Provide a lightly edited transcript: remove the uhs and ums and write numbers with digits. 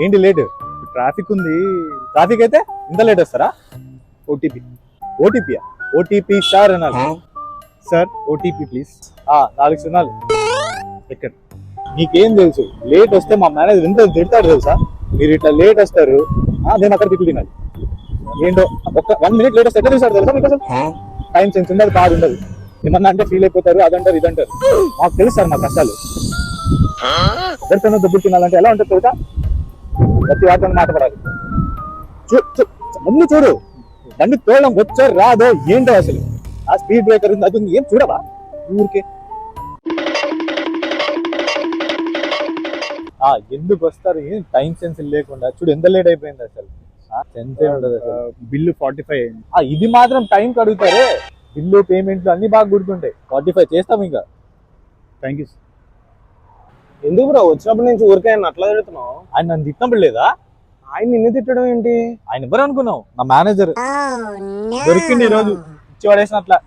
ఏంటి late? Traffic ఉంది. Traffic అయితే ఇంత లేట్ వస్తారా? ఓటీపీ. ఓటీపీయా? ఓటీపీ సార్ అనాలి. Sir OTP please. 4 సున్నాలు. ఎక్కడ? నీకేం తెలుసు? లేట్ వస్తే మా మేనేజర్ ఎంత తిడతాడు తెలుసా? మీరు ఇట్లా లేట్ వస్తారు, నేను అక్కడ తిట్లు తినాలి. ఏంటో ఒక 1 మినిట్ లేట్ వస్తే ఎట్లా చూసాడు తెలుసా మీకు? అసలు టైం సెన్స్ ఉండదు, కాదు ఉండదు. ఏమన్నా అంటే ఫీల్ అయిపోతారు, అదంటారు ఇదంటారు. మాకు తెలుసు సార్ మా కష్టాలు. ఎవరికైనా దెబ్బలు తినాలంటే ఎలా ఉంటుంది తెలుసా? ప్రతి వాటిని మాట్లాడాలి. ముందు చూడు, బండి తోడడం వచ్చో రాదో ఏంటో అసలు. ఆ స్పీడ్ బ్రేకర్ ఉంది, అది ఉంది, ఏం చూడవా ఊరికే? ఎందుకు వస్తారు? ఏం టైం సెన్స్ లేకుండా చూడు ఎంత లేట్ అయిపోయింది అసలు. సెన్స్ ఉండదు అసలు. బిల్లు 45. ఇది మాత్రం టైం అడుగుతారే. బిల్లు పేమెంట్లు అన్ని బాగా గుర్తుంటాయి. 45 చేస్తాం ఇంకా. Thank you. ఎందుకు బ్రో వచ్చినప్పటి నుంచి ఊరికే అట్లా తిడుతున్నావు? ఆయన నన్ను తిట్టినప్పుడు లేదా? ఆయన నిన్ను తిట్టడం ఏంటి? ఆయన ఎవరు అనుకున్నావు? నా మేనేజర్ దొరికింది ఈ రోజు, ఇచ్చి పడేసిన అట్లా.